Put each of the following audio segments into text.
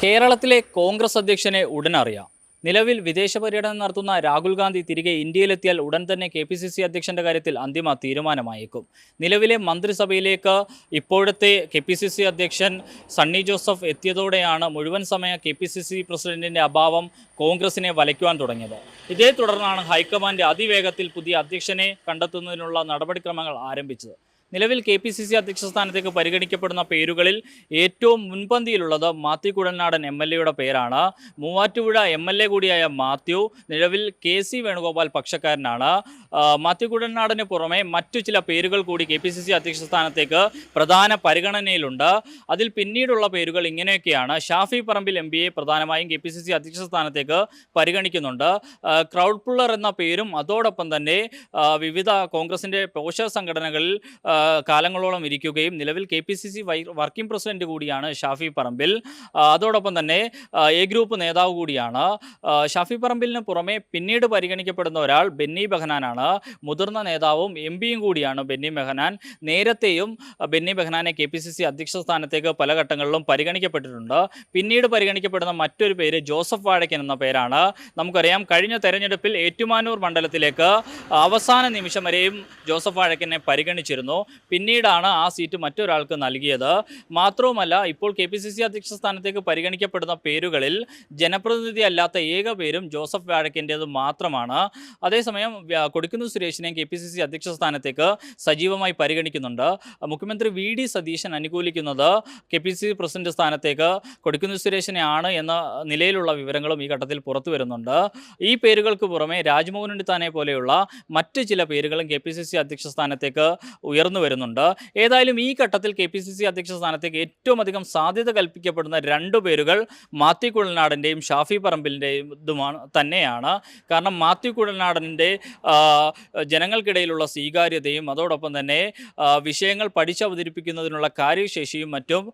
കേരളത്തിലെ കോൺഗ്രസ് അധ്യക്ഷനെ ഉടൻ അറിയാം. നിലവിൽ വിദേശ പര്യടനം നടത്തുന്ന രാഹുൽ ഗാന്ധി തിരികെ ഇന്ത്യയിലെത്തിയാൽ ഉടൻ തന്നെ KPCC അധ്യക്ഷന്റെ കാര്യത്തിൽ അന്തിമ തീരുമാനമായേക്കും. നിലവിലെ മന്ത്രിസഭയിലേക്ക് ഇപ്പോഴത്തെ KPCC അധ്യക്ഷൻ സണ്ണി ജോസഫ് എത്തിയതോടെയാണ് മുഴുവൻ സമയ KPCC പ്രസിഡന്റിന്റെ അഭാവം കോൺഗ്രസിനെ വലയ്ക്കുവാൻ തുടങ്ങിയത്. ഇതേ തുടർന്നാണ് ഹൈക്കമാൻഡ് അതിവേഗത്തിൽ പുതിയ അധ്യക്ഷനെ കണ്ടെത്തുന്നതിനുള്ള നടപടിക്രമങ്ങൾ ആരംഭിച്ചത്. നിലവിൽ KPCC അധ്യക്ഷ സ്ഥാനത്തേക്ക് പരിഗണിക്കപ്പെടുന്ന പേരുകളിൽ ഏറ്റവും മുൻപന്തിയിലുള്ളത് മാത്യു കുഴൽനാടൻ MLA പേരാണ്. മൂവാറ്റുപുഴ MLA കൂടിയായ മാത്യു നിലവിൽ KC വേണുഗോപാൽ പക്ഷക്കാരനാണ്. മാത്യു കുഴൽനാടന് പുറമെ മറ്റു ചില പേരുകൾ കൂടി KPCC അധ്യക്ഷ സ്ഥാനത്തേക്ക് പ്രധാന പരിഗണനയിലുണ്ട്. അതിൽ പിന്നീടുള്ള പേരുകൾ ഇങ്ങനെയൊക്കെയാണ്. ഷാഫി പറമ്പിൽ MPയെ പ്രധാനമായും KPCC അധ്യക്ഷ സ്ഥാനത്തേക്ക് പരിഗണിക്കുന്നുണ്ട്. ക്രൗഡ് പുള്ളർ എന്ന പേരും അതോടൊപ്പം തന്നെ വിവിധ കോൺഗ്രസിൻ്റെ പോഷക സംഘടനകളിൽ കാലങ്ങളോളം ഇരിക്കുകയും നിലവിൽ KPCC വർക്കിംഗ് പ്രസിഡന്റ് കൂടിയാണ് ഷാഫി പറമ്പിൽ. അതോടൊപ്പം തന്നെ എ ഗ്രൂപ്പ് നേതാവ് കൂടിയാണ്. ഷാഫി പറമ്പിലിന് പുറമെ പിന്നീട് പരിഗണിക്കപ്പെടുന്ന ഒരാൾ ബെന്നി ബെഹനാനാണ്. മുതിർന്ന നേതാവും MPയും കൂടിയാണ് ബെന്നി ബെഹനാൻ. നേരത്തെയും ബെന്നി ബെഹനാനെ KPCC അധ്യക്ഷ സ്ഥാനത്തേക്ക് പല ഘട്ടങ്ങളിലും പരിഗണിക്കപ്പെട്ടിട്ടുണ്ട്. പിന്നീട് പരിഗണിക്കപ്പെടുന്ന മറ്റൊരു പേര് ജോസഫ് വാഴക്കൻ എന്ന പേരാണ്. നമുക്കറിയാം, കഴിഞ്ഞ തെരഞ്ഞെടുപ്പിൽ ഏറ്റുമാനൂർ മണ്ഡലത്തിലേക്ക് അവസാന നിമിഷം വരെയും ജോസഫ് വാഴക്കനെ പരിഗണിച്ചിരുന്നു. പിന്നീടാണ് ആ സീറ്റ് മറ്റൊരാൾക്ക് നൽകിയത്. മാത്രവുമല്ല, ഇപ്പോൾ KPCC അധ്യക്ഷ സ്ഥാനത്തേക്ക് പരിഗണിക്കപ്പെടുന്ന പേരുകളിൽ ജനപ്രതിനിധി അല്ലാത്ത ഏക പേരും ജോസഫ് വാഴക്കൻ്റേത് മാത്രമാണ്. അതേസമയം കൊടിക്കുന്നിൽ സുരേഷിനെ KPCC അധ്യക്ഷ സ്ഥാനത്തേക്ക് സജീവമായി പരിഗണിക്കുന്നുണ്ട്. മുഖ്യമന്ത്രി VD സതീശൻ അനുകൂലിക്കുന്നത് KPCC പ്രസിഡന്റ് സ്ഥാനത്തേക്ക് കൊടിക്കുന്നിൽ സുരേഷിനെ ആണ് എന്ന നിലയിലുള്ള വിവരങ്ങളും ഈ ഘട്ടത്തിൽ പുറത്തു വരുന്നുണ്ട്. ഈ പേരുകൾക്ക് പുറമെ രാജ്മോഹൻ ഉണ്ണിത്താനെ പോലെയുള്ള മറ്റ് ചില പേരുകളും KPCC അധ്യക്ഷ സ്ഥാനത്തേക്ക് ഉയർന്നു വരുന്നുണ്ട്. ഏതായാലും ഈ ഘട്ടത്തിൽ KPCC അധ്യക്ഷ സ്ഥാനത്തേക്ക് ഏറ്റവും അധികം സാധ്യത കൽപ്പിക്കപ്പെടുന്ന രണ്ടു പേരുകൾ മാത്യു കുഴൽനാടൻ്റെയും ഷാഫി പറമ്പിലിൻ്റെയും തന്നെയാണ്. കാരണം മാത്യു കുഴൽനാടൻ്റെ ജനങ്ങൾക്കിടയിലുള്ള സ്വീകാര്യതയും അതോടൊപ്പം തന്നെ വിഷയങ്ങൾ പഠിച്ചവതരിപ്പിക്കുന്നതിനുള്ള കാര്യശേഷിയും മറ്റും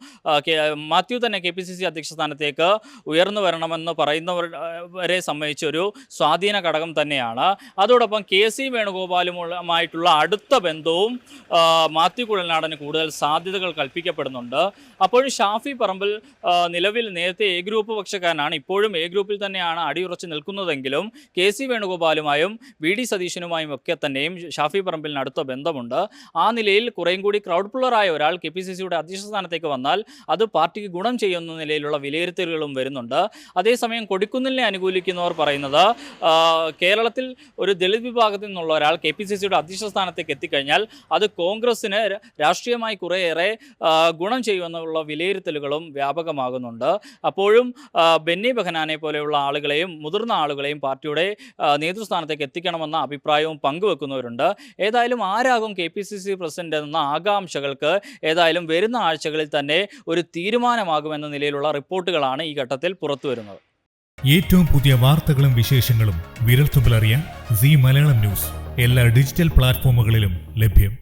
മാത്യു തന്നെ KPCC അധ്യക്ഷ സ്ഥാനത്തേക്ക് ഉയർന്നു വരണമെന്ന് പറയുന്നവരെ സംബന്ധിച്ചൊരു സ്വാധീന ഘടകം തന്നെയാണ്. അതോടൊപ്പം KC വേണുഗോപാലുമായിട്ടുള്ള അടുത്ത ബന്ധവും മാത്യു കുഴൽനാടന് കൂടുതൽ സാധ്യതകൾ കൽപ്പിക്കപ്പെടുന്നുണ്ട്. അപ്പോഴും ഷാഫി പറമ്പിൽ നിലവിൽ നേരത്തെ എ ഗ്രൂപ്പ് പക്ഷക്കാരനാണ്. ഇപ്പോഴും എ ഗ്രൂപ്പിൽ തന്നെയാണ് അടിയുറച്ച് നിൽക്കുന്നതെങ്കിലും KC വേണുഗോപാലുമായും VD സതീശനുമായും ഒക്കെ തന്നെയും ഷാഫി പറമ്പിലിന് അടുത്ത ബന്ധമുണ്ട്. ആ നിലയിൽ കുറേയും കൂടി ക്രൗഡ് പുള്ളറായ ഒരാൾ KPCCയുടെ അധ്യക്ഷ സ്ഥാനത്തേക്ക് വന്നാൽ അത് പാർട്ടിക്ക് ഗുണം ചെയ്യുന്ന നിലയിലുള്ള വിലയിരുത്തലുകളും വരുന്നുണ്ട്. അതേസമയം കൊടിക്കുന്നിലിനെ അനുകൂലിക്കുന്നവർ പറയുന്നത് കേരളത്തിൽ ഒരു ദളിത് വിഭാഗത്തിൽ നിന്നുള്ള ഒരാൾ KPCCയുടെ അധ്യക്ഷ സ്ഥാനത്തേക്ക് എത്തിക്കഴിഞ്ഞാൽ അത് കോൺഗ്രസിന് രാഷ്ട്രീയമായി കുറേയേറെ ഗുണം ചെയ്യുമെന്നുള്ള വിലയിരുത്തലുകളും വ്യാപകമാകുന്നുണ്ട്. അപ്പോഴും ബെന്നി ബെഹനാനെ പോലെയുള്ള ആളുകളെയും മുതിർന്ന ആളുകളെയും പാർട്ടിയുടെ നേതൃസ്ഥാനത്തേക്ക് എത്തിക്കണമെന്ന അഭിപ്രായവും പങ്കുവെക്കുന്നവരുണ്ട്. ഏതായാലും ആരാകും KPCC പ്രസിഡന്റ് എന്ന ആകാംക്ഷകൾക്ക് ഏതായാലും വരുന്ന ആഴ്ചകളിൽ തന്നെ ഒരു തീരുമാനമാകുമെന്ന നിലയിലുള്ള റിപ്പോർട്ടുകളാണ് ഈ ഘട്ടത്തിൽ പുറത്തുവരുന്നത്. ഏറ്റവും പുതിയ വാർത്തകളും വിശേഷങ്ങളും വിരൽത്തുമ്പിലറിയാൻ Zee മലയാളം ന്യൂസ് എല്ലാ ഡിജിറ്റൽ പ്ലാറ്റ്ഫോമുകളിലും ലഭ്യം.